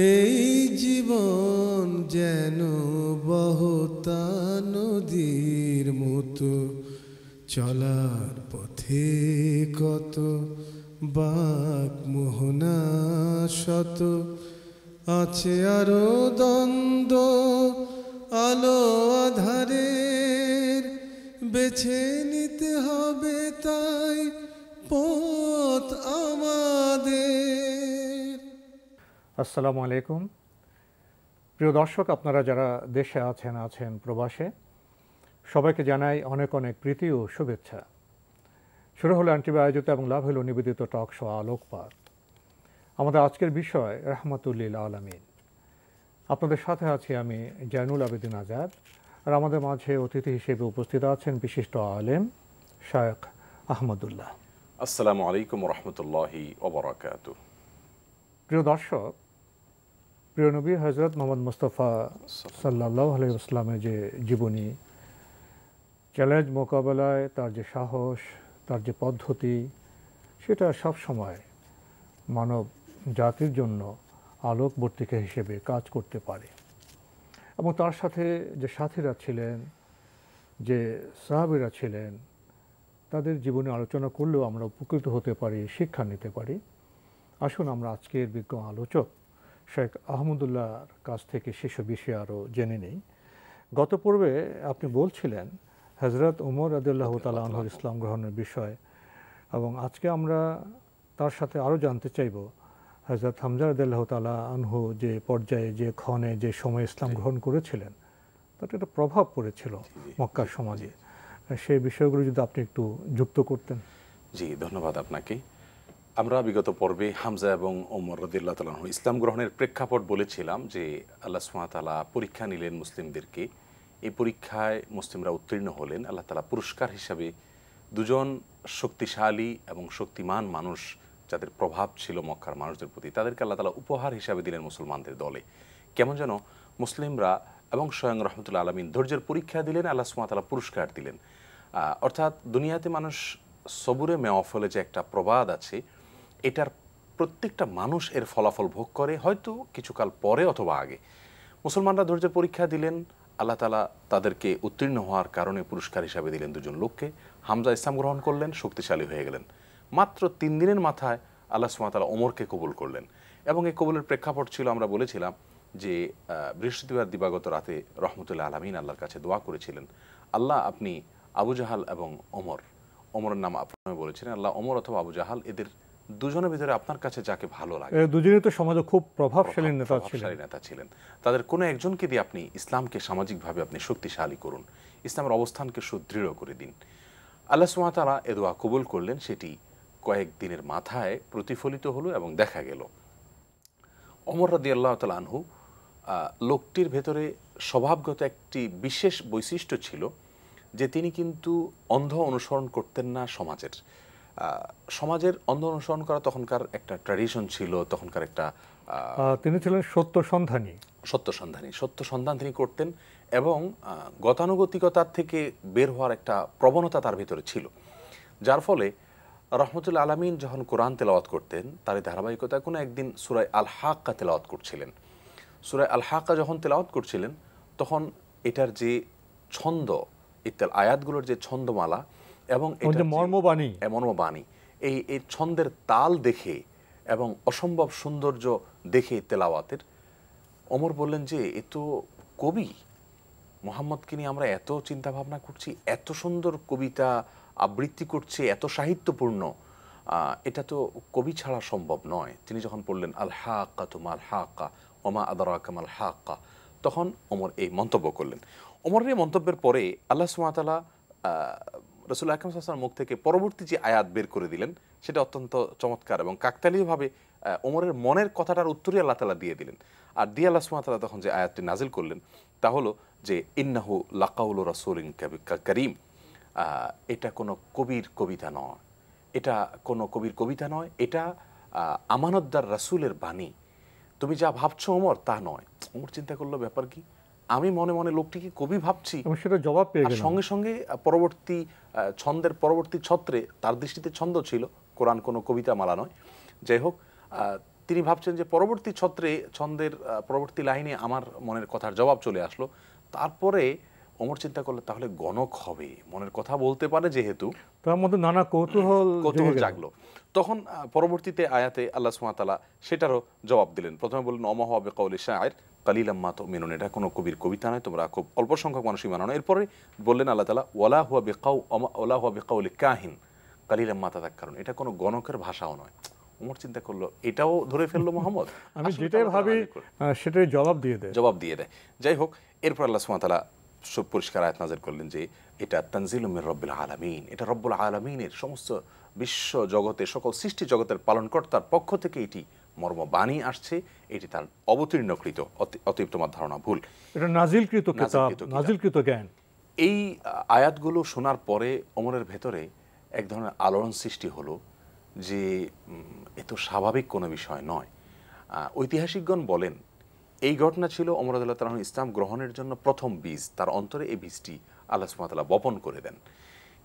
এই জীবন যেন বহতা নদীর মতো, চলার পথে কত বাক মোহনা শত, আছে আরো দ্বন্দ্ব আলো আধারের, বেছে নিতে হবে তাই পথ আমাদের। আসসালামু আলাইকুম প্রিয় দর্শক, আপনারা যারা দেশে আছেন প্রবাসে, সবাইকে জানাই অনেক অনেক প্রীতি ও শুভেচ্ছা। শুরু হলো এনটিভি আয়োজিত এবং লাভ হলো নিবেদিত টক শো আলোকপাত। আমাদের আজকের বিষয় রাহমাতুল্লিল আলামিন। আপনাদের সাথে আছি আমি জয়নুল আবেদিন আজাদ, আর আমাদের মাঝে অতিথি হিসেবে উপস্থিত আছেন বিশিষ্ট আলেম শায়েখ আহমদুল্লাহ। আসসালামু আলাইকুম রহমতুল্লাহি ওয়া বারাকাতুহু। প্রিয় দর্শক, প্রিয় নবী হযরত মুহাম্মদ মুস্তাফা সাল্লাল্লাহু আলাইহি ওয়াসাল্লামের যে জীবনী, চ্যালেঞ্জ মোকাবেলায় তার যে সাহস, তার যে পদ্ধতি, সেটা সব সময় মানব জাতির জন্য আলোকবর্তিকা হিসেবে কাজ করতে পারে। এবং তার সাথে যে সাথীরা ছিলেন, যে সাহাবীরা ছিলেন, তাদের জীবনে আলোচনা করলেও আমরা উপকৃত হতে পারি, শিক্ষা নিতে পারি। আসুন আমরা আজকের বিজ্ঞ আলোচক শেখ আহমদুল্লাহর কাছ থেকে সেসব বিষয়ে আরও জেনে নিই। গত পর্বে আপনি বলছিলেন হযরত ওমর রাদিয়াল্লাহু তাআলা আনহুর ইসলাম গ্রহণের বিষয়, এবং আজকে আমরা তার সাথে আরও জানতে চাইব হযরত হামজা রাদিয়াল্লাহু তাআলা আনহু যে পর্যায়ে, যে ক্ষণে, যে সময় ইসলাম গ্রহণ করেছিলেন, তাতে একটা প্রভাব পড়েছিল মক্কার সমাজে। সেই বিষয়গুলো যদি আপনি একটু যুক্ত করতেন। জি, ধন্যবাদ আপনাকে। আমরা বিগত পর্বে হামজা এবং ওমর রাদিয়াল্লাহু তাআলা আনহু ইসলাম গ্রহণের প্রেক্ষাপট বলেছিলাম যে আল্লাহ সুবহানাহু ওয়া তাআলা পরীক্ষা নিলেন মুসলিমদেরকে। এই পরীক্ষায় মুসলিমরা উত্তীর্ণ হলেন। আল্লাহ তাআলা পুরস্কার হিসাবে দুজন শক্তিশালী এবং শক্তিমান মানুষ, যাদের প্রভাব ছিল মক্কার মানুষদের প্রতি, তাদেরকে আল্লাহ তাআলা উপহার হিসাবে দিলেন মুসলমানদের দলে। কেমন যেন মুসলিমরা এবং স্বয়ং রহমতুল্লাহ আলামিন ধৈর্যের পরীক্ষা দিলেন, আল্লাহ সুবহানাহু ওয়া তাআলা পুরস্কার দিলেন। অর্থাৎ দুনিয়াতে মানুষ সবুরে মেওয়াফলে যে একটা প্রবাদ আছে, এটার প্রত্যেকটা মানুষ এর ফলাফল ভোগ করে, হয়তো কিছুকাল পরে অথবা আগে। মুসলমানরা ধৈর্যের পরীক্ষা দিলেন, আল্লাহ তাআলা তাদেরকে উত্তীর্ণ হওয়ার কারণে পুরস্কার হিসাবে দিলেন দুজন লোককে। হামজা ইসলাম গ্রহণ করলেন, শক্তিশালী হয়ে গেলেন। মাত্র 3 দিনের মাথায় আল্লাহ সুবহানাহু ওয়া তাআলা ওমরকে কবুল করলেন। এবং এই কবুলের প্রেক্ষাপট ছিল, আমরা বলেছিলাম যে বৃহস্পতিবার দিবাগত রাতে রহমতুল্লাহ আলামিন আল্লাহর কাছে দোয়া করেছিলেন, আল্লাহ আপনি আবু জাহাল এবং ওমরের নাম আপনি বলেছিলেন, আল্লাহ ওমর অথবা আবু জাহাল, এদের দুজনের ভিতরে আপনার কাছে যাকে ভালো লাগে, দুজনেই তো সমাজে খুব প্রভাবশালী নেতা ছিলেন, তাদের কোনো একজনকে দিয়ে আপনি ইসলামকে সামাজিকভাবে আপনি শক্তিশালী করুন, ইসলামের অবস্থানকে সুদৃঢ় করে দিন। আল্লাহ সুবহানাহু ওয়া তাআলা এ দোয়া কবুল করলেন। সেটি কয়েকদিনের মাথায় প্রতিফলিত হলো এবং দেখা গেল ওমর রাদিয়াল্লাহু তাআলা আনহু লোকটির ভেতরে স্বভাবগত একটি বিশেষ বৈশিষ্ট্য ছিল যে তিনি কিন্তু অন্ধ অনুসরণ করতেন না। সমাজের অন্ধ অনুসরণ করা তখনকার একটা ট্র্যাডিশন ছিল, তখনকার একটা তিনি ছিলেন সত্য সন্ধান তিনি করতেন, এবং গতানুগতিকতার থেকে বের হওয়ার একটা প্রবণতা তার ভিতরে ছিল। যার ফলে রহমতুল্লাহ আলামিন যখন কোরআন তেলাওয়াত করতেন, তার ধারাবাহিকতায় কোনো একদিন সূরা আল হাক্কা তেলাওয়াত করছিলেন। সূরা আল হাক্কা যখন তেলাওয়াত করছিলেন, তখন এটার যে ছন্দ, ইত্যাল আয়াতগুলোর যে ছন্দমালা এবং মর্মবাণী, এই ছন্দের তাল দেখে এবং অসম্ভব সৌন্দর্য দেখে তেলাওয়াতের, ওমর বললেন যে এ তো কবি, মুহাম্মদকে নিয়ে আমরা এত চিন্তা ভাবনা করছি, এত সুন্দর কবিতা আবৃত্তি করছে, এত সাহিত্যপূর্ণ, এটা তো কবি ছাড়া সম্ভব নয়। তিনি যখন পড়লেন আল হাক্কা তুমাল হাক্কা ওমা আদরাকা মাল হাক্কা, তখন ওমর এই মন্তব্য করলেন। ওমরের এই মন্তব্যের পরে আল্লাহ সুবহানাহু ওয়া তাআলা রাসূল আকরাম সাল্লাল্লাহু আলাইহি ওয়াসাল্লামের মুখ থেকে পরবর্তী যে আয়াত বের করে দিলেন, সেটা অত্যন্ত চমৎকার এবং কাকতালীয়ভাবে ওমরের মনের কথাটার উত্তরই আল্লাহ তাআলা দিয়ে দিলেন। আর দিয়ে আল্লাহ সুবহানাহু ওয়া তাআলা তখন যে আয়াতটি নাজিল করলেন, তা হলো যে ইন্নাহু লাকাউলু রাসূলিন কারীম, এটা কোনো কবির কবিতা নয়, এটা আমানতদার রাসূলের বাণী। তুমি যা ভাবছো ওমর, তা নয়। ওমর চিন্তা করলো, ব্যাপার কি, আমি মনে মনে লোকটিকে কবি ভাবছি, সেটা জবাব পেয়ে গেলাম। সঙ্গে সঙ্গে পরবর্তী ছন্দের পরবর্তী ছত্রে, তার দৃষ্টিতে ছন্দ ছিল, কোরআন কোনো কবিতা মালা নয়। যাই হোক, তিনি ভাবছেন যে পরবর্তী ছন্দের পরবর্তী লাইনে আমার মনের কথার জবাব চলে আসলো। তারপরে ওমর চিন্তা করলো তাহলে গণক হবে, মনের কথা বলতে পারে যেহেতু, তার মধ্যে নানা কৌতূহল জাগলো। তখন পরবর্তীতে আয়াতে আল্লাহ সুবহানাহু ওয়া তাআলা সেটারও জবাব দিলেন। প্রথমে বললেন ওমা হুয়া বিকাউলি শাইর কালিলাম মা তুমিনুন, এটা কোনো কবির কবিতা নয়, তোমরা খুব অল্প সংখ্যক মানুষই মানো না। এরপরে বললেন আল্লাহ তাআলা ওয়ালা হুয়া বিকাউলি কাহিন কালিলাম মা তাযাক্কারুন, এটা কোনো গণকের ভাষাও নয়। ওমর চিন্তা করলো এটাও ধরে ফেললো মোহাম্মদ, আমি যেটাই ভাবি সেটাই জবাব দিয়ে দেয়। যাই হোক, এরপর আল্লাহ সুবহানাহু ওয়া তাআলা সব পরিষ্কার আয়াত নাযিল করলেন যে এটা তানজিলুম মির রাব্বিল আলামিন, এটা রব্বুল আলামিনের সমস্ত বিশ্ব জগতে সকল সৃষ্টি জগতের পালনকর্তার পক্ষ থেকে এটি মর্মবাণী আসছে, এটি তার অবতীর্ণকৃত, অতএব তোমার ধারণা ভুল, এটা নাজিলকৃত কিতাব, নাজিলকৃত জ্ঞান। এই আয়াতগুলো শোনার পরে ওমরের ভেতরে এক ধরনের আলোড়ন সৃষ্টি হলো যে এ তো স্বাভাবিক কোনো বিষয় নয়। ঐতিহাসিকগণ বলেন এই ঘটনা ছিল ওমর রাদিয়াল্লাহু তাআলা ইসলাম গ্রহণের জন্য প্রথম বীজ, তার অন্তরে এই বীজটি আল্লাহ সুবহানাহু ওয়া তাআলা বপন করে দেন।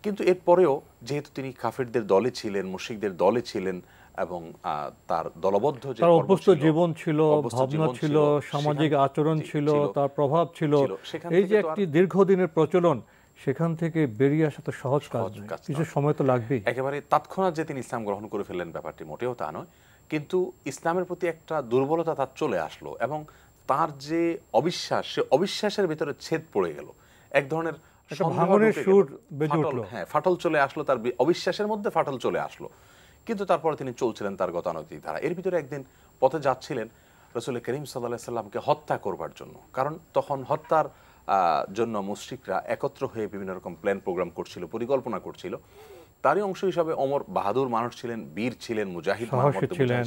কিন্তু এরপরেও যেহেতু তিনি কাফিরদের দলে ছিলেন, মুশরিকদের দলে ছিলেন এবং তার দলবদ্ধ যে অভ্যস্ত জীবন ছিল, ভাবনা ছিল, সামাজিক আচরণ ছিল, তার প্রভাব ছিল, এই যে একটি দীর্ঘদিনের প্রচলন, সেখান থেকে বেরিয়ে আসা তো সহজ কাজ নয়, কিছু সময় তো লাগবেই। একেবারে তৎক্ষণাৎ যে তিনি ইসলাম গ্রহণ করে ফেললেন ব্যাপারটি মোটেও তা নয়, কিন্তু ইসলামের প্রতি একটা দুর্বলতা তার চলে আসলো এবং তার যে অবিশ্বাস, সে অবিশ্বাসের ভিতরে ছেদ পড়ে গেল, এক ধরনের ভাঙনের সুর বেজে উঠল, হ্যাঁ ফাটল চলে আসলো, তার অবিশ্বাসের মধ্যে ফাটল চলে আসলো। কিন্তু তারপরে তিনি চলছিলেন তার গতানুগতিক ধারা। এর ভিতরে একদিন পথে যাচ্ছিলেন রাসূল করিম সাল্লাল্লাহু আলাইহি সাল্লামকে হত্যা করবার জন্য, কারণ তখন হত্যার জন্য মুশরিকরা একত্র হয়ে বিভিন্ন রকম প্ল্যান প্রোগ্রাম করছিল, পরিকল্পনা করছিল। তারই অংশ হিসাবে ওমর বাহাদুর মানুষ ছিলেন, বীর ছিলেন, মুজাহিদ,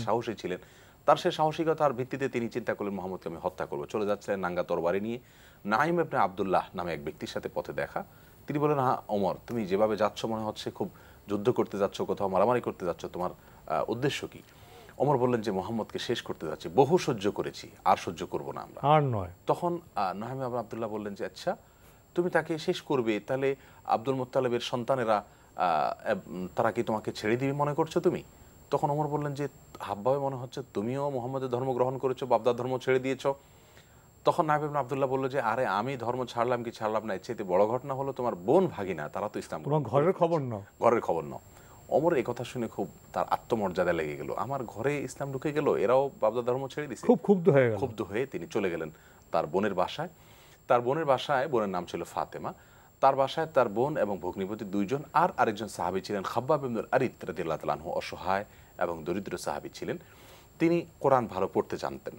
সাহসী ছিলেন। তার সে সাহসিকতার ভিত্তিতে তিনি চিন্তা করলেন মোহাম্মদকে আমি হত্যা করবো। চলে যাচ্ছিলেন নাঙ্গা তরবারি নিয়ে। নাঈম ইবনে আব্দুল্লাহ নামে এক ব্যক্তির সাথে পথে দেখা। তিনি বলেন, হ্যাঁ ওমর, তুমি যেভাবে যাচ্ছ মনে হচ্ছে খুব যুদ্ধ করতে যাচ্ছ, কোথাও মারামারি করতে যাচ্ছ, তোমার উদ্দেশ্য কি? ওমর বললেন যে মোহাম্মদকে শেষ করতে যাচ্ছি, বহু সহ্য করেছি, আর সহ্য করব না আমরা, আর নয়। তখন নাঈম ইবনে আব্দুল্লাহ বললেন যে আচ্ছা তুমি তাকে শেষ করবে, তাহলে আব্দুল মুত্তালিবের সন্তানেরা তারা কি তোমাকে ছেড়ে দিবে মনে করছো তুমি? তখন ওমর বললেন যে হাবভাবে মনে হচ্ছে তুমিও মুহাম্মদের ধর্ম গ্রহণ করেছো, বাপদার ধর্ম ছেড়ে দিয়েছো। তখন নাঈম ইবনে আব্দুল্লাহ বলল যে আরে আমি ধর্ম ছাড়লাম কি ছাড়লাম না, এর চেয়ে বড় ঘটনা হলো তোমার বোন ভাগিনা তারা তো ইসলাম, তোমার ঘরের খবর নাও, ঘরের খবর নাও। ওমর এই কথা শুনে খুব তার আত্মমর্যাদা লেগে গেল, আমার ঘরে ইসলাম ঢুকে গেল, এরাও বাপদার ধর্ম ছেড়ে দিয়েছে। খুব ক্ষুব্ধ হয়ে তিনি চলে গেলেন তার বোনের বাসায়। তার বোনের বাসায়, বোনের নাম ছিল ফাতেমা, তার বাসায় তার বোন এবং ভগ্নিপতি দুইজন আর আরেকজন সাহাবী ছিলেন খাব্বাব ইবনে আরিত রাদিয়াল্লাহু তাআলা আনহু, অসহায় এবং দরিদ্র সাহাবী ছিলেন। তিনি কোরআন ভালো পড়তে জানতেন।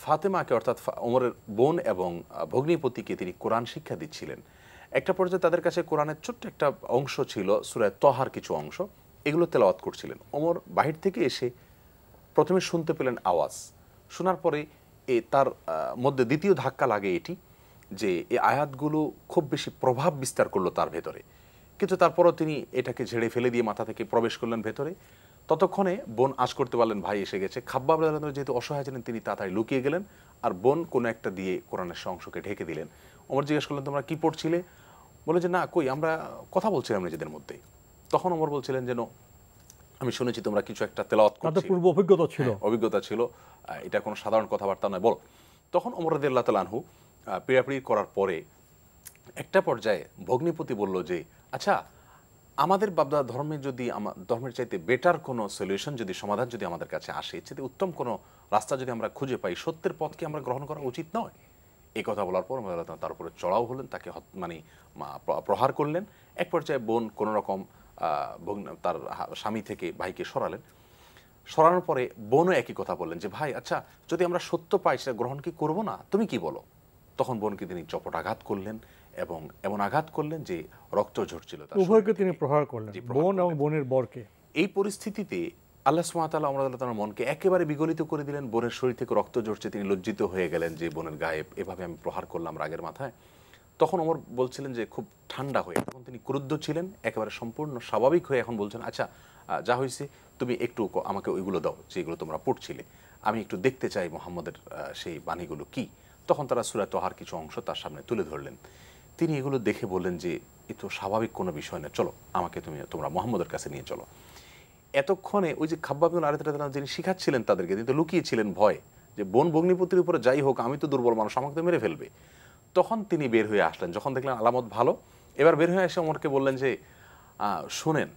ফাতেমাকে অর্থাৎ ওমরের বোন এবং ভগ্নিপতিকে তিনি কোরআন শিক্ষা দিচ্ছিলেন। একটা পর্যায়ে তাদের কাছে কোরআনের ছোট্ট একটা অংশ ছিল, সূরা তহার কিছু অংশ, এগুলো তেলাওয়াত করছিলেন। ওমর বাহির থেকে এসে প্রথমে শুনতে পেলেন আওয়াজ, শোনার পরে তার মধ্যে দ্বিতীয় ধাক্কা লাগে এটি যে এই আয়াতগুলো খুব বেশি প্রভাব বিস্তার করলো তার ভেতরে। কিন্তু তারপরও তিনি এটাকে ঝেড়ে ফেলে দিয়ে মাথা থেকে প্রবেশ করলেন ভেতরে। ততক্ষণে বোন আজ করতে পারলেন ভাই এসে গেছে। খাব্বাব রাদিয়াল্লাহু আনহু যেহেতু অসহায় ছিলেন, তিনি তাড়াতাড়ি লুকিয়ে গেলেন আর বোন কোনো একটা দিয়ে কোরআনের অংশকে ঢেকে দিলেন। ওমর জিজ্ঞেস করলেন তোমরা কি পড়ছিলে? বলে যে না কই, আমরা কথা বলছিলাম নিজেদের মধ্যে। তখন ওমর বলছিলেন যেন আমি শুনেছি তোমরা কিছু একটা তেলাওয়াত করছিলে, পূর্ব অভিজ্ঞতা ছিল, এটা কোনো সাধারণ কথাবার্তা নয়, বল। তখন ওমর রাদিয়াল্লাহু তাআলা আনহু পিড়াপিড়ি করার পরে একটা পর্যায়ে ভগ্নিপতি বলল যে আচ্ছা আমাদের বাপদা ধর্মে যদি ধর্মের চাইতে বেটার কোনো সলিউশন যদি সমাধান যদি আমাদের কাছে আসে, এর চাইতে উত্তম কোনো রাস্তা যদি আমরা খুঁজে পাই, সত্যের পথকে আমরা গ্রহণ করা উচিত নয়? এই কথা বলার পর তার উপরে চড়াও হলেন, তাকে মানে প্রহার করলেন। এক পর্যায়ে বোন কোনো রকম তার স্বামী থেকে ভাইকে সরানোর পরে বোনও একই কথা বললেন যে ভাই আচ্ছা যদি আমরা সত্য পাই সেটা গ্রহণ কি করবো না, তুমি কি বলো? তখন বোনকে তিনি চপট আঘাত করলেন এবং এমন আঘাত করলেন যে রক্ত ঝরছিল, উভয়কে তিনি প্রহার করলেন, বোন এবং বোনের বরকে। এই পরিস্থিতিতে আল্লাহ সুবহানাহু ওয়া তাআলা ওমর রাদিয়াল্লাহু তাআলার মনকে একেবারে বিগলিত করে দিলেন। বোনের শরীর থেকে রক্ত ঝরছে, তিনি লজ্জিত হয়ে গেলেন যে বোনের গায়ে এভাবে আমি প্রহার করলাম রাগের মাথায়। তখন ওমর বলছিলেন যে খুব ঠান্ডা হয়ে, তখন তিনি ক্রুদ্ধ ছিলেন, একেবারে সম্পূর্ণ স্বাভাবিক হয়ে এখন বলছেন আচ্ছা যা হয়েছে তুমি একটু আমাকে ওইগুলো দাও যেগুলো তোমরা পড়ছিলে, আমি একটু দেখতে চাই মুহাম্মদের সেই বাণীগুলো কি। তখন তারা সূরা তহার কিছু অংশ তার সামনে তুলে ধরলেন। তিনি এগুলো দেখে বললেন যে এ তো স্বাভাবিক কোনো বিষয় না, চলো আমাকে তোমরা মুহাম্মদের কাছে নিয়ে চলো। এতক্ষণে ওই যে খাব্বাব ইবনে আরাত রাদিয়াল্লাহু আনহু যিনি শিখাচ্ছিলেন তাদেরকে, তিনি তো লুকিয়েছিলেন ভয় যে বোন ভগ্নিপতির উপরে যাই হোক আমি তো দুর্বল মানুষ, আমাকে তো মেরে ফেলবে। তখন তিনি বের হয়ে আসলেন, যখন দেখলেন আলামত ভালো, এবার বের হয়ে এসে ওমরকে বললেন যে শুনেন,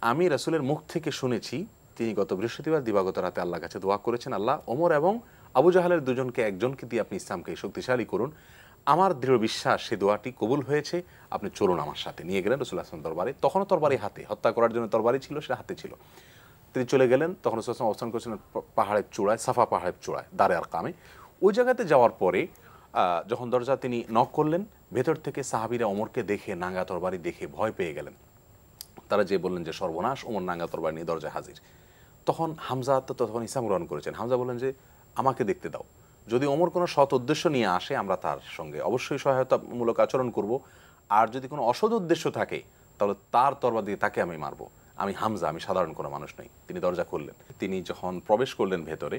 আমি রাসূলের মুখ থেকে শুনেছি তিনি গত বৃহস্পতিবার দিবাগত রাতে আল্লাহর কাছে দোয়া করেছেন, আল্লাহ ওমর এবং আবু জাহালের দুজনকে একজনকে দিয়ে আপনি ইসলামকে শক্তিশালী করুন। আমার দৃঢ় বিশ্বাস সে দোয়াটি কবুল হয়েছে, আপনি চলুন আমার সাথে। নিয়ে গেলেন রাসূলুল্লাহ সাল্লাল্লাহু আলাইহি ওয়াসাল্লাম দরবারে, তখনও তরবারি হাতে, হত্যা করার জন্য তরবারি ছিল, সেটা হাতে ছিল। তিনি চলে গেলেন, তখন রাসূলুল্লাহ সাল্লাল্লাহু আলাইহি ওয়াসাল্লাম অবস্থান করেছিলেন পাহাড়ের চূড়ায়, সাফা পাহাড়ের চূড়ায়, দারে আরকামে। ওই জায়গাতে যাওয়ার পরে যখন দরজা তিনি নক করলেন, ভেতর থেকে সাহাবীরা ওমরকে দেখে, নাঙ্গা তরবারি দেখে ভয় পেয়ে গেলেন। তারা যে বললেন যে সর্বনাশ, ওমর নাঙ্গা তরবারি নিয়ে দরজায় হাজির। তখন হামজা তো তখন ইসলাম গ্রহণ করেছেন। হামজা বললেন যে আমাকে দেখতে দাও, যদি ওমর কোনো সৎ উদ্দেশ্য নিয়ে আসে আমরা তার সঙ্গে অবশ্যই সহায়তামূলক আচরণ করব, আর যদি কোনো অসৎ উদ্দেশ্য থাকে তাহলে তার তরবারি দিয়ে তাকে আমি মারবো। আমি হামজা, আমি সাধারণ কোনো মানুষ নই। তিনি দরজা খুললেন। তিনি যখন প্রবেশ করলেন ভেতরে,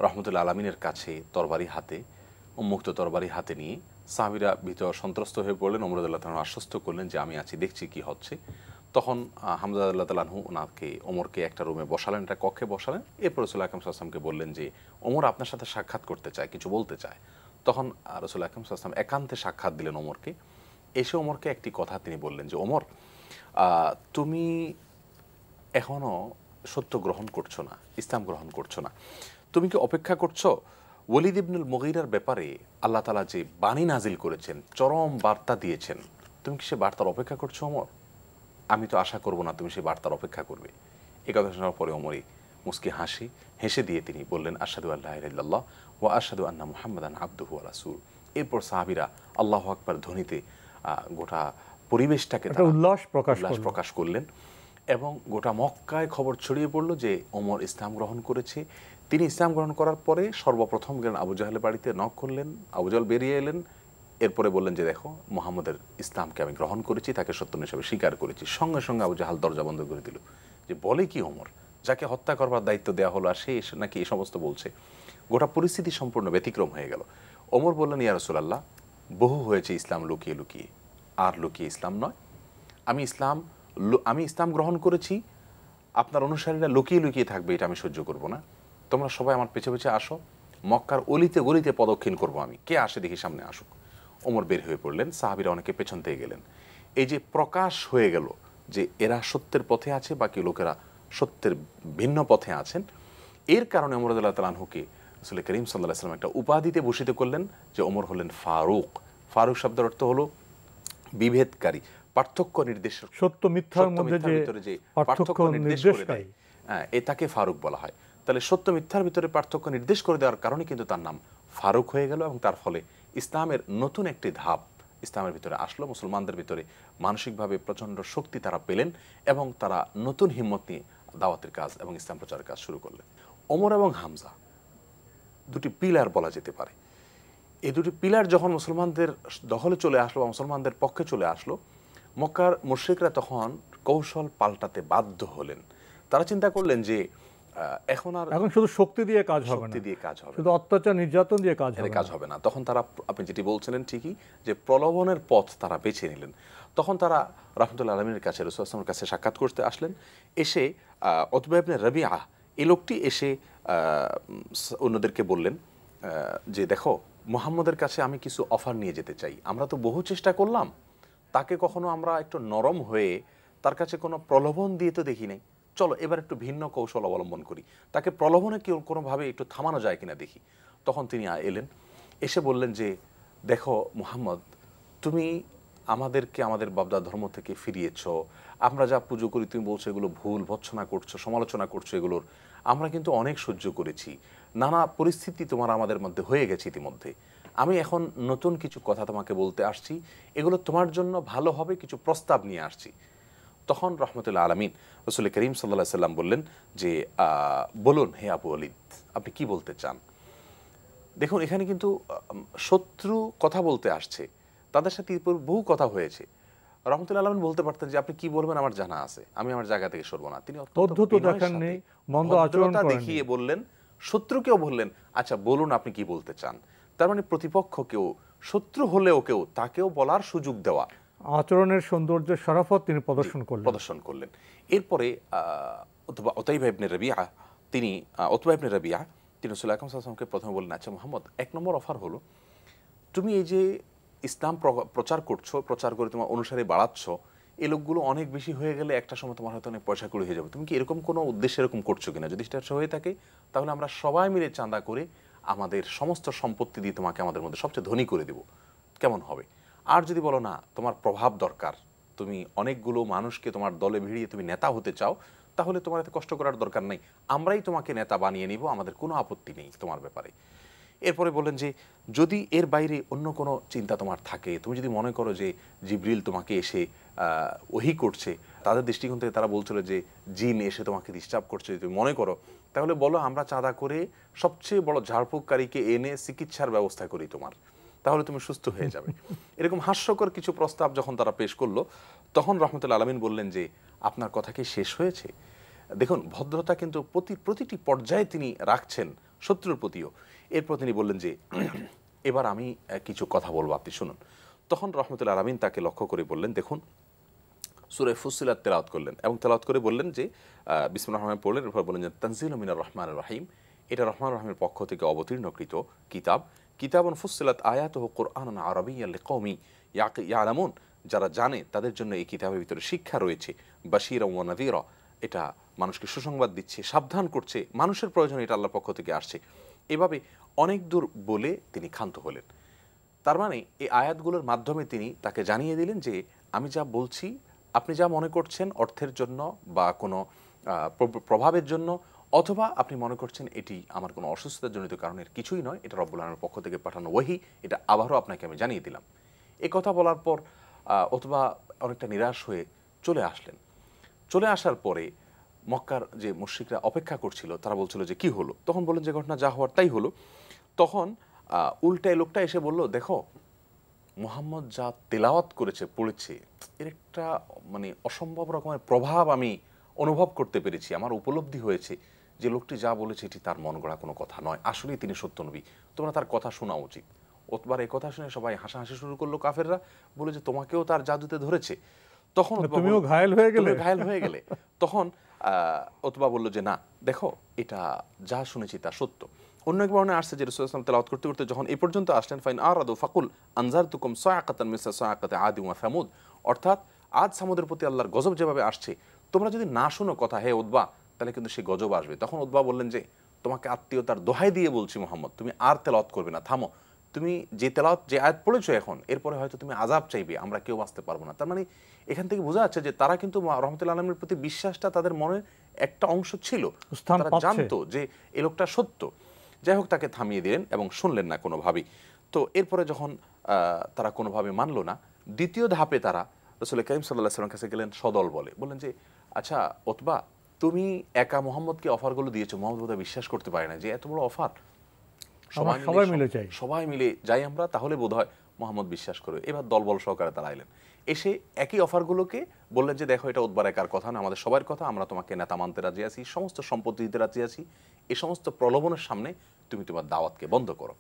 রহমতুল্লাহ আলামিনের কাছে তরবারি হাতে, উন্মুক্ত তরবারি হাতে নিয়ে সাহাবীরা ভীত সন্ত্রস্ত হয়ে পড়লেন। ওমর রাদিয়াল্লাহু তাআলা আশ্বস্ত করলেন যে আমি আছি, দেখছি কি হচ্ছে। তখন হামজা রাদিয়াল্লাহু তাআলা আনহু ওনাকে, ওমরকে একটা রুমে বসালেন, একটা কক্ষে বসালেন। এরপর রাসূল আকরাম সাল্লাল্লাহু আলাইহি ওয়াসাল্লামকে বললেন যে ওমর আপনার সাথে সাক্ষাৎ করতে চায়, কিছু বলতে চায়। তখন রাসূল আকরাম সাল্লাল্লাহু আলাইহি ওয়াসাল্লাম একান্তে সাক্ষাৎ দিলেন ওমরকে। এসে ওমরকে একটি কথা তিনি বললেন যে ওমর, তুমি এখনো সত্য গ্রহণ করছো না, ইসলাম গ্রহণ করছো না, তুমি কি অপেক্ষা করছো ওয়ালিদ ইবনুল মুগীরার ব্যাপারে আল্লাহ তাআলা যে বাণী নাজিল করেছেন, চরম বার্তা দিয়েছেন, তুমি কি সে বার্তার অপেক্ষা করছো ওমর? আমি তো আশা করব না তুমি সেই বার্তার অপেক্ষা করবে। এই কথা শোনার পরে ওমরই মুস্কি হেসে দিয়ে তিনি বললেন আশহাদু আল্লা ইলাহা ইল্লাল্লাহ ওয়া আশহাদু আন্না মুহাম্মাদান আবদুহু ওয়া রাসূল। এরপর সাহাবীরা আল্লাহু আকবার ধ্বনিতে গোটা পরিবেশটাকে উল্লাস প্রকাশ করলেন এবং গোটা মক্কায় খবর ছড়িয়ে পড়লো যে ওমর ইসলাম গ্রহণ করেছে। তিনি ইসলাম গ্রহণ করার পরে সর্বপ্রথম গেলেন আবু জাহেলের বাড়িতে, নক করলেন। আবু জাহেল বেরিয়ে এলেন, এরপরে বললেন যে দেখো মুহাম্মদের ইসলামকে আমি গ্রহণ করেছি, তাকে সত্য হিসেবে স্বীকার করেছি। সঙ্গে সঙ্গে আবু জাহাল দরজা বন্ধ করে দিল, যে বলে কি ওমর, যাকে হত্যা করবার দায়িত্ব দেওয়া হলো আর সে নাকি এই সমস্ত বলছে। গোটা পরিস্থিতি সম্পূর্ণ ব্যতিক্রম হয়ে গেল। ওমর বললেন ইয়া রাসূলুল্লাহ, বহু হয়েছে ইসলাম লুকিয়ে লুকিয়ে, আর লুকিয়ে ইসলাম নয়। আমি ইসলাম গ্রহণ করেছি, আপনার অনুসারীরা লুকিয়ে লুকিয়ে থাকবে এটা আমি সহ্য করব না। তোমরা সবাই আমার পেছে পেছে আসো, মক্কার অলিতে গলিতে প্রদক্ষিণ করবো আমি, কে আসে দেখি সামনে আসুক। ওমর বের হয়ে পড়লেন, সাহাবীরা অনেকে পেছন থেকে গেলেন। এই যে প্রকাশ হয়ে গেল যে এরা সত্যের পথে আছে, বাকি লোকেরা সত্যের ভিন্ন পথে আছেন, এর কারণে ওমর রাদিয়াল্লাহু তাআলা আনহুকে রাসূল করিম সাল্লাল্লাহু আলাইহি ওয়াসাল্লাম একটা উপাধিতে ভূষিত করলেন যে ওমর হলেন ফারুক। ফারুক শব্দের অর্থ হলো বিভেদকারী, পার্থক্য নির্দেশক, সত্য মিথ্যার মধ্যে যে পার্থক্য নির্দেশকারী, তাকে ফারুক বলা হয়। তাহলে সত্য মিথ্যার ভিতরে পার্থক্য নির্দেশ করে দেওয়ার কারণে কিন্তু তার নাম ফারুক হয়ে গেল এবং তার ফলে ইসলামের নতুন একটি ধাপ ইসলামের ভিতরে আসলো। মুসলমানদের ভিতরে মানসিকভাবে প্রচণ্ড শক্তি তারা পেলেন এবং তারা নতুন হিম্মত নিয়ে দাওয়াতের কাজ এবং ইসলাম প্রচারের কাজ শুরু করলেন। ওমর এবং হামজা দুটি পিলার বলা যেতে পারে। এই দুটি পিলার যখন মুসলমানদের দখলে চলে আসলো বা মুসলমানদের পক্ষে চলে আসলো, মক্কার মুশরিকরা তখন কৌশল পাল্টাতে বাধ্য হলেন। তারা চিন্তা করলেন যে এখন শুধু শক্তি দিয়ে কাজ হবে না, শুধু অত্যাচার নির্যাতন দিয়ে কাজ হবে না। তখন তারা, আপনি যেটি বলছিলেন ঠিকই, যে প্রলোভনের পথ তারা বেছে নিলেন। তখন তারা রাহমাতুল্লাহ আলামিনের কাছে, রাসূলুল্লাহ সাল্লাল্লাহু আলাইহি ওয়াসাল্লামের কাছে সাক্ষাৎ করতে আসলেন। এসে উতবা ইবনে রাবিআ, এই লোকটি এসে অন্যদেরকে বললেন যে দেখো, মুহাম্মদের কাছে আমি কিছু অফার নিয়ে যেতে চাই। আমরা তো বহু চেষ্টা করলাম, তাকে কখনো আমরা একটু নরম হয়ে তার কাছে কোনো প্রলোভন দিয়ে তো দেখি নাই। চলো এবার একটু ভিন্ন কৌশল অবলম্বন করি, তাকে প্রলোভনে কেউ কোনোভাবে একটু থামানো যায় কিনা দেখি। তখন তিনি এলেন, এসে বললেন যে দেখো মুহাম্মদ, তুমি আমাদেরকে আমাদের বাপদা ধর্ম থেকে ফিরিয়েছ, আমরা যা পুজো করি তুমি বলছো এগুলো ভুল, ভৎসনা করছো, সমালোচনা করছো এগুলোর, আমরা কিন্তু অনেক সহ্য করেছি, নানা পরিস্থিতি তোমার আমাদের মধ্যে হয়ে গেছে ইতিমধ্যে। আমি এখন নতুন কিছু কথা তোমাকে বলতে আসছি, এগুলো তোমার জন্য ভালো হবে, কিছু প্রস্তাব নিয়ে আসছি। তখন রহমতুল্লাহ আলামিন রাসূল করিম সাল্লাল্লাহু আলাইহি ওয়াসাল্লাম বললেন যে বলুন হে আবু ওয়ালিদ, আপনি কি বলতে চান। দেখুন এখানে কিন্তু শত্রু কথা বলতে আসছে, তাদের সাথে বহু কথা হয়েছে। রহমতুল্লাহ আলামিন বলতে পারতেন যে আপনি কি বলবেন আমার জানা আছে, আমি আমার জায়গা থেকে সরব না। তিনি ভদ্রতা দেখিয়ে বললেন, শত্রুকেও বললেন আচ্ছা বলুন আপনি কি বলতে চান। তার মানে প্রতিপক্ষকেও, শত্রু হলেও কেউ, তাকেও বলার সুযোগ দেওয়া, আচরণের সৌন্দর্য শরাফত তিনি প্রদর্শন করলেন। এরপরে উতাইবা ইবনে রাবিয়া তিনি উতবা ইবনে রাবিয়া তিনি রাসূল আকরাম সাল্লাল্লাহু আলাইহি ওয়াসাল্লামকে প্রথমে বললেন, আচ্ছা মুহাম্মদ, এক নম্বর অফার হলো তুমি এই যে ইসলাম প্রচার করছো, প্রচার করে তোমার অনুসারী বাড়াচ্ছ, এই লোকগুলো অনেক বেশি হয়ে গেলে একটা সময় তোমার হয়তো অনেক পয়সা কুড়ি হয়ে যাবে। তুমি কি এরকম কোনো উদ্দেশ্যে এরকম করছো কিনা? যদি সেটা হয়ে থাকে তাহলে আমরা সবাই মিলে চাঁদা করে আমাদের সমস্ত সম্পত্তি দিয়ে তোমাকে আমাদের মধ্যে সবচেয়ে ধনী করে দেব, কেমন হবে? আর যদি বলো না, তোমার প্রভাব দরকার, তুমি অনেকগুলো মানুষকে তোমার দলে ভিড়িয়ে তুমি নেতা হতে চাও, তাহলে তোমার এত কষ্ট করার দরকার নেই, আমরাই তোমাকে নেতা বানিয়ে নিব, আমাদের কোনো আপত্তি নেই তোমার ব্যাপারে। এরপরে বললেন যে যদি এর বাইরে অন্য কোনো চিন্তা তোমার থাকে, তুমি যদি মনে করো যে জিবরিল তোমাকে এসে ওহী করছে, তাদের দৃষ্টিকোণ থেকে তারা বলছিল যে জিন এসে তোমাকে ডিস্টার্ব করছে, যদি তুমি মনে করো, তাহলে বলো আমরা চাঁদা করে সবচেয়ে বড় ঝাড়ফুঁককারীকে এনে চিকিৎসার ব্যবস্থা করি তোমার, তাহলে তুমি সুস্থ হয়ে যাবে। এরকম হাস্যকর কিছু প্রস্তাব যখন তারা পেশ করলো, তখন রহমতুল্লাহ আলামিন বললেন যে আপনার কথা কি শেষ হয়েছে? দেখুন, ভদ্রতা কিন্তু প্রতিটি পর্যায়ে তিনি রাখছেন, শত্রুর প্রতিও। এরপর তিনি বললেন যে এবার আমি কিছু কথা বলবো, আপনি শুনুন। তখন রহমতুল্লাহ আলামিন তাকে লক্ষ্য করে বললেন, দেখুন, সূরা ফুসসিলাত তেলাওয়াত করলেন এবং তেলাওয়াত করে বললেন যে বিসমিল্লাহির রহমানির রহিম পড়লেন। এরপর বললেন যে তানজিলুম মিনার রহমানির রহিম, এটা রহমান রহিমের পক্ষ থেকে অবতীর্ণকৃত কিতাব। কিতাবুন ফুসসিলাত আয়াতুহু কুরআনান আরাবিয়্যান লিকওমি ইয়ালামুন, যারা জানে তাদের জন্য এই কিতাবের ভিতরে শিক্ষা রয়েছে। বাশীরা ওয়া নাযীরা, এটা মানুষকে সুসংবাদ দিচ্ছে, সাবধান করছে, মানুষের প্রয়োজনে এটা আল্লাহর পক্ষ থেকে আসছে। এভাবে অনেক দূর বলে তিনি ক্ষান্ত হলেন। তার মানে এই আয়াতগুলোর মাধ্যমে তিনি তাকে জানিয়ে দিলেন যে আমি যা বলছি, আপনি যা মনে করছেন অর্থের জন্য বা কোনো প্রভাবের জন্য, অথবা আপনি মনে করছেন এটি আমার কোনো অসুস্থতার জনিত কারণের, কিছুই নয়, এটা রব্বুল আলামিনের পক্ষ থেকে পাঠানো ওহী, এটা আবারও আপনাকে আমি জানিয়ে দিলাম। এই কথা বলার পর অথবা অনেকটা নিরাশ হয়ে চলে আসলেন। চলে আসার পরে মক্কার যে মুশরিকরা অপেক্ষা করছিল, তারা বলছিল যে কি হলো? তখন বললেন যে ঘটনা যা হওয়ার তাই হলো। তখন উল্টায় লোকটা এসে বলল, দেখো, মুহাম্মদ যা তেলাওয়াত করেছে, পড়েছে, এর একটা মানে অসম্ভব রকমের প্রভাব আমি অনুভব করতে পেরেছি, আমার উপলব্ধি হয়েছে যে লোকটি যা বলেছে এটি তার মন গড়া কোনো কথা নয়, আসলেই তিনি সত্য নবী, তোমরা তার কথা শোনা উচিত। ওতবার এই কথা শুনে সবাই হাসাহাসি শুরু করলো, কাফেররা বলে যে তোমাকেও তার জাদুতে ধরেছে, তখন তুমিও ঘায়েল হয়ে গেলে। তখন ওতবা বলল যে না, দেখো, এটা যা শুনেছি তা সত্য। অন্য এক বর্ণনায় আসছে যে রাসূলুল্লাহ সাল্লাল্লাহু আলাইহি ওয়াসাল্লাম তেলাওয়াত করতে করতে যখন এই পর্যন্ত আসলেন, ফাইন আরাদু ফাকুল আনজারতুকুম সাআকাতান মিসলা সাআকাতি আদ ওয়া সামুদ, অর্থাৎ আদ সামুদের প্রতি আল্লাহর গজব যেভাবে আসছে, তোমরা যদি না শুনো কথা হে উতবা, তাহলে কিন্তু সেই গজব আসবে। তখন উতবা বললেন যে তোমাকে আত্মীয়তার দোহাই দিয়ে বলছি মুহাম্মদ, তুমি আর তেলাওয়াত করবে না, থামো। তুমি যে তেলাওয়াত, যে আয়াত পড়েছো এখন, এরপরে হয়তো তুমি আযাব চাইবে, আমরা কেউ বাঁচতে পারবো না। তার মানে এখান থেকে বোঝা যাচ্ছে যে তারা কিন্তু রহমতুল্লাহ আলামিনের প্রতি বিশ্বাসটা তাদের মনের একটা অংশ ছিল, তারা জানতো যে এই লোকটা সত্য। যাই হোক, তাকে থামিয়ে দিলেন এবং শুনলেন না কোনোভাবেই। তো এরপরে যখন তারা কোনোভাবে মানল না, দ্বিতীয় ধাপে তারা রাসূল কারীম সাল্লাল্লাহু আলাইহি ওয়াসাল্লামের কাছে গেলেন সদল বলে, বললেন যে আচ্ছা উতবা, তুমি একা মুহাম্মদকে অফারগুলো দিয়েছো, মুহাম্মদ বোধহয় বিশ্বাস করতে পারে না যে এত বড় অফার, সবাই মিলে যাই আমরা, তাহলে বোধহয় মুহাম্মদ বিশ্বাস করবে। এবার দলবল সহকারে তারা আইলেন, এসে একই অফারগুলোকে বললেন যে দেখো, এটা উতবার একার কথা না, আমাদের সবার কথা, আমরা তোমাকে নেতা মানতে রাজি আছি, সমস্ত সম্পত্তি দিতে রাজি আছি, এই সমস্ত প্রলোভনের সামনে তুমি তোমার দাওয়াতকে বন্ধ করো।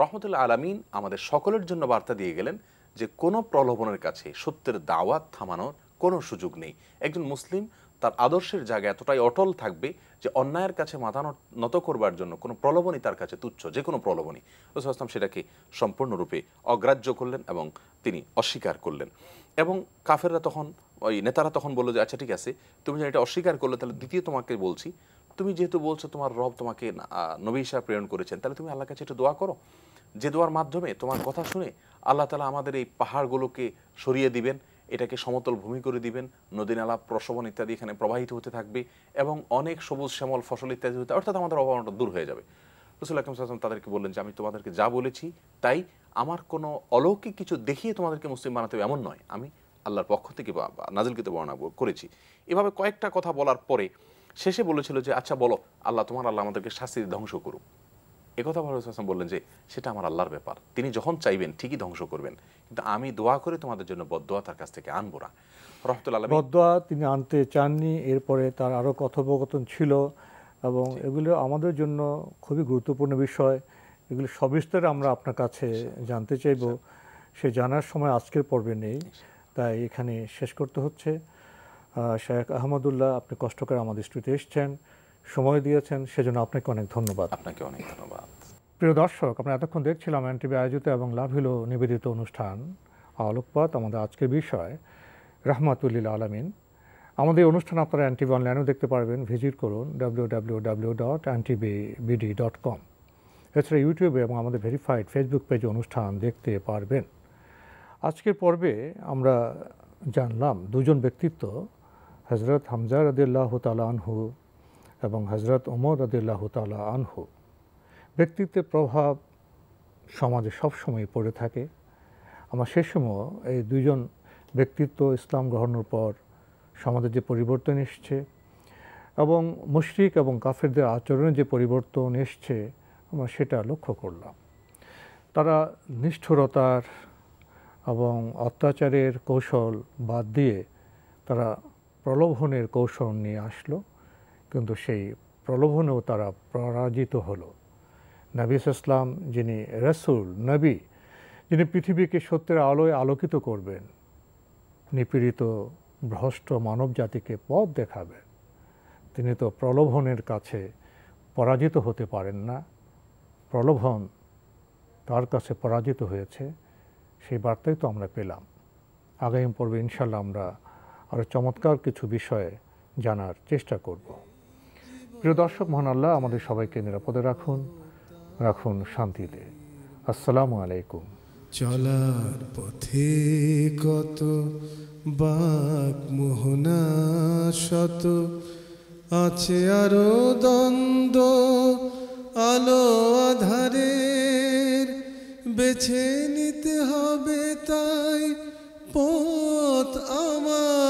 রহমতুল্লাহ আলামিন আমাদের সকলের জন্য বার্তা দিয়ে গেলেন যে কোনো প্রলোভনের কাছে সত্যের দাওয়াত থামানোর কোনো সুযোগ নেই। একজন মুসলিম তার আদর্শের জায়গায় এতটাই অটল থাকবে যে অন্যায়ের কাছে মাথা নত করবার জন্য কোনো প্রলোভনই তার কাছে তুচ্ছ, যে কোনো প্রলোভনই। রাসূলুল্লাহ সাল্লাল্লাহু আলাইহি ওয়াসাল্লাম সেটাকে সম্পূর্ণরূপে অগ্রাহ্য করলেন এবং তিনি অস্বীকার করলেন। এবং কাফেররা তখন, ওই নেতারা তখন বললো যে আচ্ছা ঠিক আছে, তুমি যদি এটা অস্বীকার করলে, তাহলে দ্বিতীয় তোমাকে বলছি, তুমি যেহেতু বলছো তোমার রব তোমাকে নবী হিসেবে প্রেরণ করেছেন, তাহলে তুমি আল্লাহর কাছে একটু দোয়া করো, যে দোয়ার মাধ্যমে তোমার কথা শুনে আল্লাহ তাআলা আমাদের এই পাহাড়গুলোকে সরিয়ে দিবেন, এটাকে সমতল ভূমি করে দিবেন, নদী নালা প্রসবন ইত্যাদি এখানে প্রবাহিত হতে থাকবে এবং অনেক সবুজ শ্যামল ফসল ইত্যাদি হতে, অর্থাৎ আমাদের অভাবটা দূর হয়ে যাবে। রাসূলুল্লাহ সাল্লাল্লাহু আলাইহি ওয়াসাল্লাম তাদেরকে বললেন যে আমি তোমাদেরকে যা বলেছি তাই, আমার কোনো অলৌকিক কিছু দেখিয়ে তোমাদেরকে মুসলিম বানাতে হবে এমন নয়, আমি আল্লাহর পক্ষ থেকে নাজিলকৃত বর্ণনা করেছি। এভাবে কয়েকটা কথা বলার পরে শেষে বলেছিল যে আচ্ছা বলো, আল্লাহ আমাদেরকে শাস্তি দিয়ে ধ্বংস করুক। একথা বললেন যে সেটা আমার আল্লাহর ব্যাপার, তিনি যখন চাইবেন ঠিকই ধ্বংস করবেন, কিন্তু আমি দোয়া করে তোমাদের জন্য বদদোয়া তার কাছ থেকে আনবো না। রহমতুল্লাহ আলামিন বদদোয়া তিনি আনতে চাননি, এরপরে তার আরও কথোপকথন ছিল এবং এগুলো আমাদের জন্য খুবই গুরুত্বপূর্ণ বিষয়। এগুলো সবিস্তারে আমরা আপনার কাছে জানতে চাইব, সে জানার সময় আজকের পর্বে নেই। তাই এখানে শেষ করতে হচ্ছে। শেখ আহমদুল্লাহ, আপনি কষ্ট করে আমাদের স্টুডিওতে এসেছেন, সময় দিয়েছেন, সেজন্য আপনাকে অনেক ধন্যবাদ। আপনাকে অনেক ধন্যবাদ। প্রিয় দর্শক, আমরা এতক্ষণ দেখছিলাম এনটিভি আয়োজিত এবং লাভিলো নিবেদিত অনুষ্ঠান আলোকপাত। আমাদের আজকের বিষয় রাহমাতুল্লিল আলামিন। আমাদের অনুষ্ঠান আপনারা এনটিভি অনলাইনেও দেখতে পারবেন, ভিজিট করুন www.ntvbd.com। এছাড়া ইউটিউবে এবং আমাদের ভেরিফাইড ফেসবুক পেজে অনুষ্ঠান দেখতে পারবেন। আজকের পর্বে আমরা জানলাম দুজন ব্যক্তিত্ব, হজরত হামজা রাদিয়াল্লাহু তাআলা আনহু এবং হজরত ওমর রাদিয়াল্লাহু তাআলা আনহু। ব্যক্তিত্বের প্রভাব সমাজে সবসময় পড়ে থাকে। আমরা সে সময় এই দুইজন ব্যক্তিত্ব ইসলাম গ্রহণের পর সমাজে যে পরিবর্তন এসছে এবং মুশরিক এবং কাফেরদের আচরণে যে পরিবর্তন এসছে আমরা সেটা লক্ষ্য করলাম। তারা নিষ্ঠুরতার এবং অত্যাচারের কৌশল বাদ দিয়ে তারা প্রলোভনের কৌশল নিয়ে আসলো, কিন্তু সেই প্রলোভনেও তারা পরাজিত হলো। নবী ইসলাম, যিনি রাসূল নবী, যিনি পৃথিবীকে সত্যের আলোয় আলোকিত করবেন, নিপীড়িত ভ্রষ্ট মানব জাতিকে পথ দেখাবেন, তিনি তো প্রলোভনের কাছে পরাজিত হতে পারেন না। প্রলোভন তার কাছে পরাজিত হয়েছে, সেই বার্তাই তো আমরা পেলাম। আগামী পর্বে ইনশাল্লাহ আমরা আরও চমৎকার কিছু বিষয়ে জানার চেষ্টা করব। প্রিয় দর্শক, মহান আল্লাহ আমাদের সবাইকে নিরাপদে রাখুন, রাখুন শান্তিতে। আসসালামু আলাইকুম। চলার পথে কত বাক মোহনা শত, আছে আরো দ্বন্দ্ব আলো আধারের, বেছে নিতে হবে তাই পথ আমার।